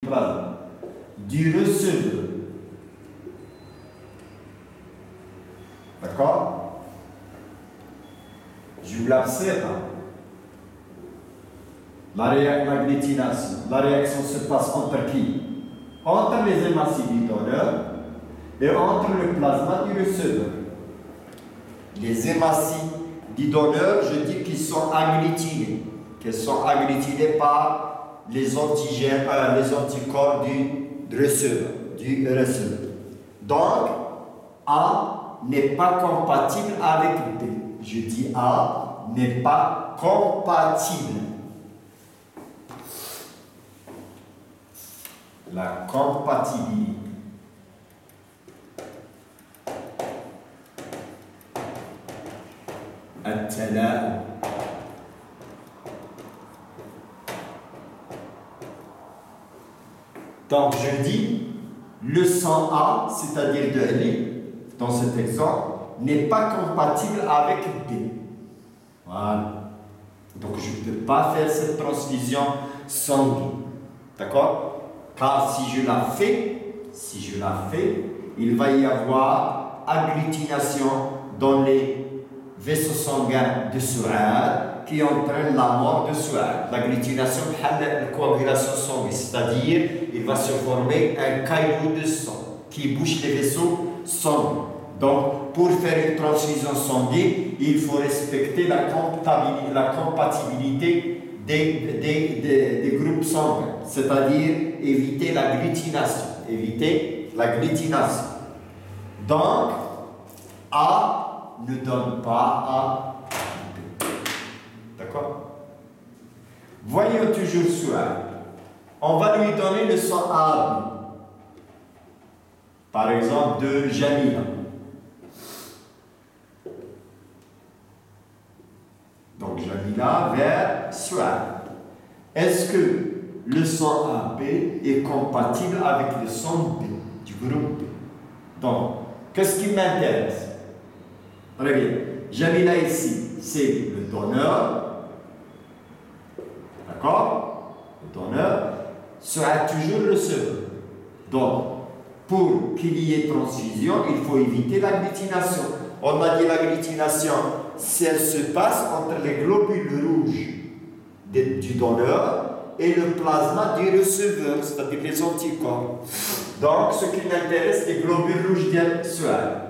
plasma du receveur. D'accord? Je vous l'observe. La réagglutination. La réaction se passe entre qui? Entre les hématies du donneur et entre le plasma du receveur. Les hématies du donneur, je dis qu'ils sont agglutinées. Qu'elles sont agglutinées par les antigènes, les anticorps du receveur. Donc, A n'est pas compatible avec B. Je dis A n'est pas compatible. La compatibilité. التلاؤم. Donc je dis le sang A, c'est-à-dire de L, dans cet exemple, n'est pas compatible avec B. Voilà. Donc je ne peux pas faire cette transfusion sanguine. D'accord? Car si je la fais, il va y avoir agglutination dans les vaisseaux sanguins de Souad qui entraîne la mort de Souad. L'agglutination, la coagulation sanguine, c'est-à-dire il va se former un caillou de sang qui bouche les vaisseaux sanguins. Donc, pour faire une transfusion sanguine, il faut respecter la compatibilité des groupes sanguins, c'est-à-dire éviter l'agglutination. Donc, A ne donne pas à B. D'accord? Voyons toujours Souad. On va lui donner le sang A. Par exemple, de Jamila. Donc, Jamila vers Souad. Est-ce que le sang AB est compatible avec le sang B, du groupe B? Donc, qu'est-ce qui m'intéresse? Regardez, Jamila ici, c'est le donneur. D'accord? Le donneur sera toujours le receveur. Donc, pour qu'il y ait transfusion, il faut éviter l'agglutination. On a dit l'agglutination, si elle se passe entre les globules rouges du donneur et le plasma du receveur, c'est-à-dire les anticorps. Donc, ce qui m'intéresse, c'est les globules rouges d'El-Souad.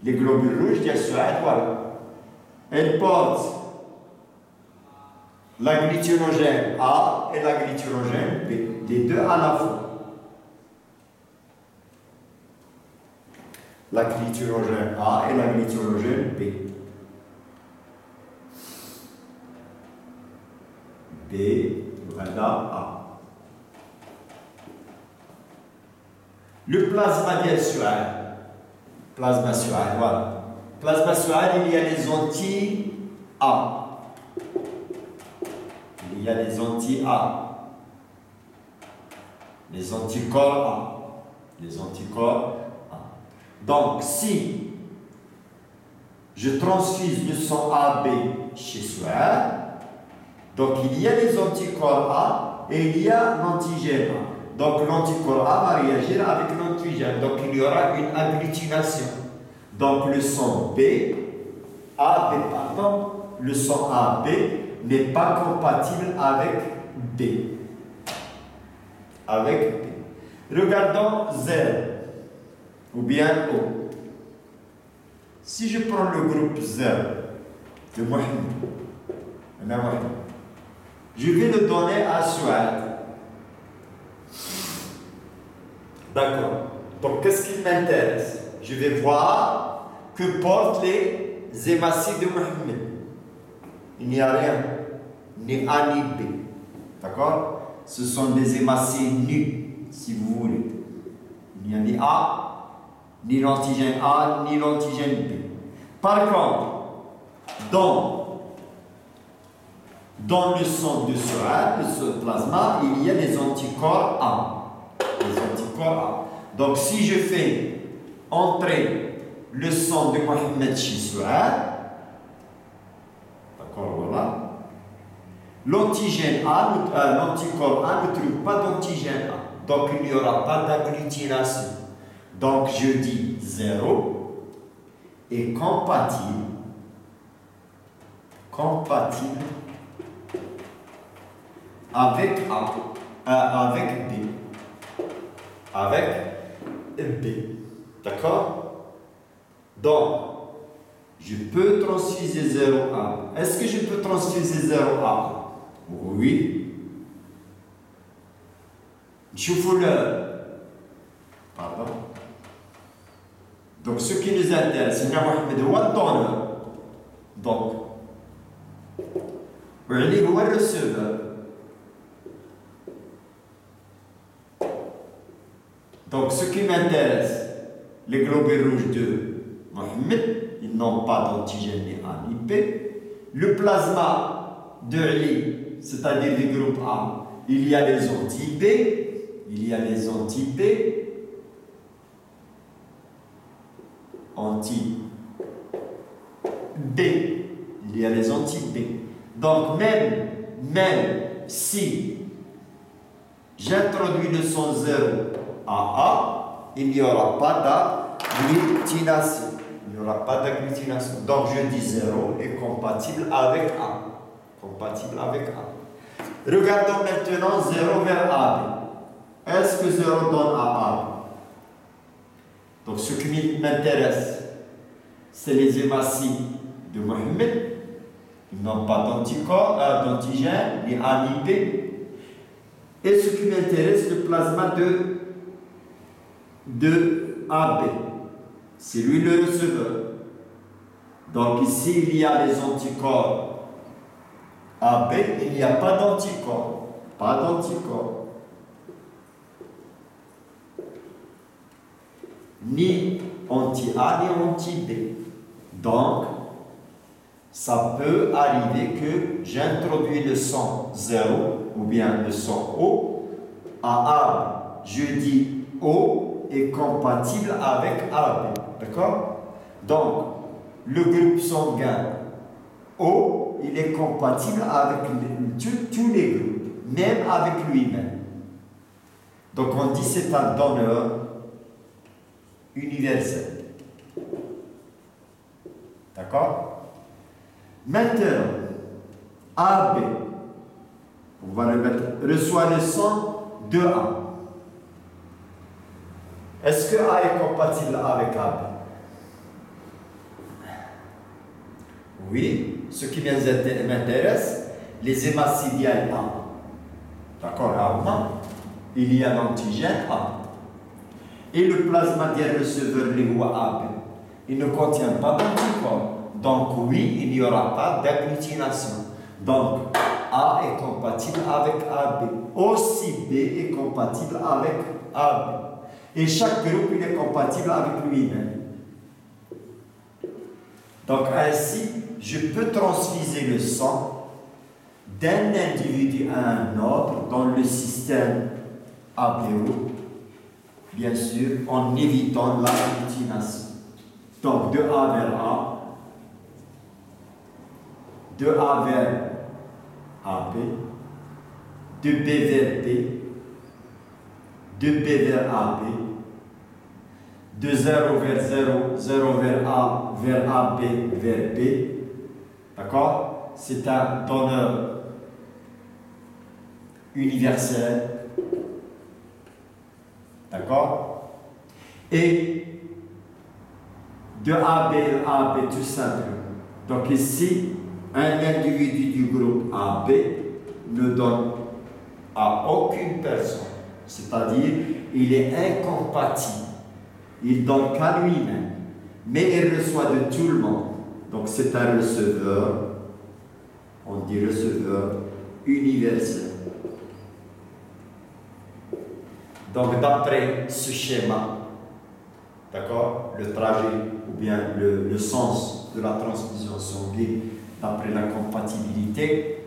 Les globules rouges d'El-Souad, voilà. Elles portent l'agglutinogène A et l'agglutinogène B, les deux à la fois. L'agglutinogène A et l'agglutinogène B. B, voilà A. Le plasma d'El-Souad. Plasma Souad, voilà. Plasma Souad, il y a les anti-A. Il y a les anti-A. Les anticorps A. Les anticorps A. Donc, si je transfuse le sang AB chez Souad, donc il y a les anticorps A et il y a l'antigène A. Donc l'anticorps A va réagir avec l'antigène. Donc il y aura une agglutination. Donc le sang le sang AB n'est pas compatible avec B. Regardons Z ou bien O. Si je prends le groupe Z de Mohamed, je vais le donner à Souad. D'accord. Donc, qu'est-ce qui m'intéresse? Je vais voir que portent les hématies de Mohamed. Il n'y a rien, ni A ni B. D'accord? Ce sont des hématies nues, si vous voulez. Il n'y a ni A, ni l'antigène A, ni l'antigène B. Par contre, dans le sang de Souad, le plasma, il y a des anticorps A. Donc, si je fais entrer le sang de Mohamed chez Souad, d'accord, voilà, l'antigène A, l'anticorps A ne trouve pas d'antigène A. Donc il n'y aura pas d'agglutination. Donc je dis 0 est compatible avec A, avec B. Avec B. D'accord? Donc, je peux transfuser 0 à. Est-ce que je peux transfuser 0 à? Oui. Choufou le. Pardon. Donc, ce qui nous intéresse, c'est Mohamed Ouad donneur. Donc, lui, où est le receveur? Donc, ce qui m'intéresse, les globules rouges de Mohamed, ils n'ont pas d'antigène ni A ni B. Le plasma de Ali, c'est-à-dire du groupe A, il y a les anti-B, il y a les anti-B, anti-B, il y a les anti-B. Donc, même si j'introduis le son 0 à A, il n'y aura pas d'agglutination. Il n'y aura pas d'agglutination. Donc je dis 0 est compatible avec A. Compatible avec A. Regardons maintenant 0 vers AB. Est-ce que 0 donne à AB? Donc ce qui m'intéresse, c'est les hématies de Mohamed. Ils n'ont pas d'anticorps, d'antigène, ni A ni B. Et ce qui m'intéresse, le plasma de AB. C'est lui le receveur. Donc ici, il y a les anticorps AB, il n'y a pas d'anticorps. Pas d'anticorps. Ni anti-A, ni anti-B. Donc, ça peut arriver que j'introduis le son 0 ou bien le son O à AB. Je dis O est compatible avec AB. D'accord? Donc, le groupe sanguin O, il est compatible avec tous les groupes, même avec lui-même. Donc, on dit c'est un donneur universel. D'accord? Maintenant, AB, on va le mettre, reçoit le sang de A. Est-ce que A est compatible avec AB? Oui, ce qui m'intéresse, les hémacidiales A. D'accord, A, il y a l'antigène A. Et le plasma des receveurs léguaux AB, il ne contient pas d'anticorps. Donc oui, il n'y aura pas d'agglutination. Donc A est compatible avec AB. Aussi B est compatible avec AB. Et chaque groupe, il est compatible avec lui-même. Donc ainsi, je peux transfuser le sang d'un individu à un autre dans le système ABO, bien sûr, en évitant l'agglutination. Donc de A vers A, de A vers AB, de B vers B, de B vers AB, de 0 vers 0, 0 vers A, vers AB, vers B. D'accord? C'est un donneur universel. D'accord? Et de AB à AB tout simplement. Donc ici, un individu du groupe AB ne donne à aucune personne. C'est-à-dire, il est incompatible. Il donne qu'à lui-même. Mais il reçoit de tout le monde. Donc c'est un receveur, on dit receveur universel. Donc d'après ce schéma, d'accord, le trajet ou bien le sens de la transfusion sanguine, d'après la compatibilité,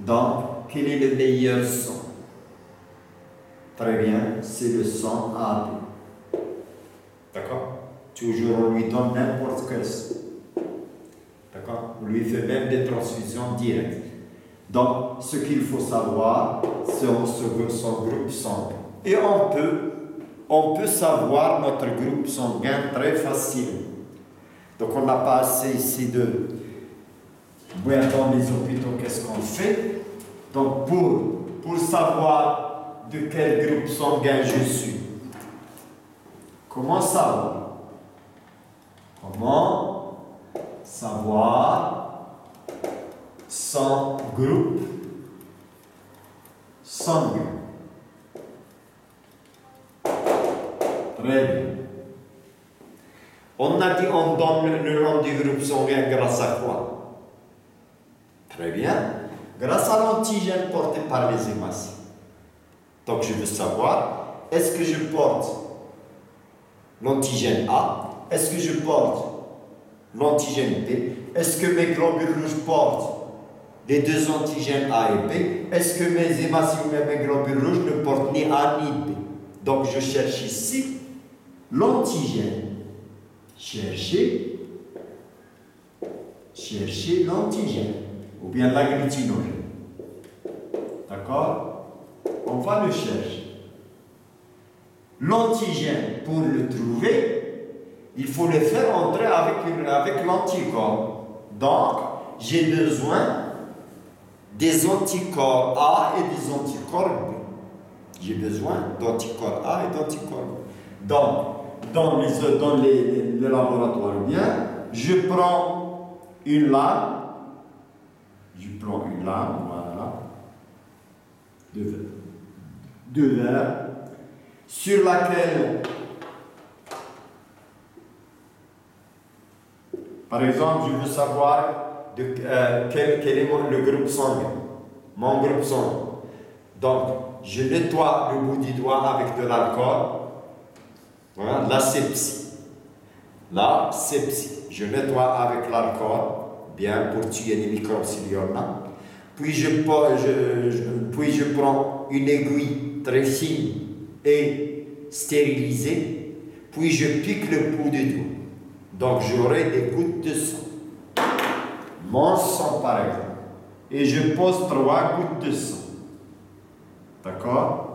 donc quel est le meilleur sang? Très bien, c'est le sang AB. D'accord? Toujours on lui donne n'importe quel sang. D'accord? On lui fait même des transfusions directes. Donc, ce qu'il faut savoir, c'est son groupe sanguin. Et on peut savoir notre groupe sanguin très facilement. Donc, on n'a pas assez ici de... Bien, dans les hôpitaux, qu'est-ce qu'on fait? Donc, pour savoir de quel groupe sanguin je suis, comment savoir? Comment savoir son groupe sanguin? Très bien. On a dit on donne le nom du groupe sanguin grâce à quoi? Très bien. Grâce à l'antigène porté par les hématocytes. Donc je veux savoir, est-ce que je porte l'antigène A? Est-ce que je porte l'antigène B? Est-ce que mes globules rouges portent les deux antigènes A et B? Est-ce que mes hématocytes ou mes globules rouges ne portent ni A ni B? Donc je cherche ici l'antigène. Cherchez l'antigène ou bien l'agglutinogène. D'accord? On va le chercher. L'antigène, pour le trouver, il faut le faire entrer avec l'anticorps. Donc, j'ai besoin des anticorps A et des anticorps B. J'ai besoin d'anticorps A et d'anticorps B. Donc, dans les laboratoires, bien, je prends une lame, voilà, de verre, sur laquelle, par exemple, je veux savoir quel est le groupe sanguin, mon groupe sanguin. Donc, je nettoie le bout du doigt avec de l'alcool. Voilà, l'asepsie. Je nettoie avec l'alcool, bien pour tuer les microbes s'il y en a. Puis je prends une aiguille très fine et stérilisée. Puis je pique le bout du doigt. Donc j'aurai des gouttes de sang. Mon sang par exemple. Et je pose 3 gouttes de sang. D'accord?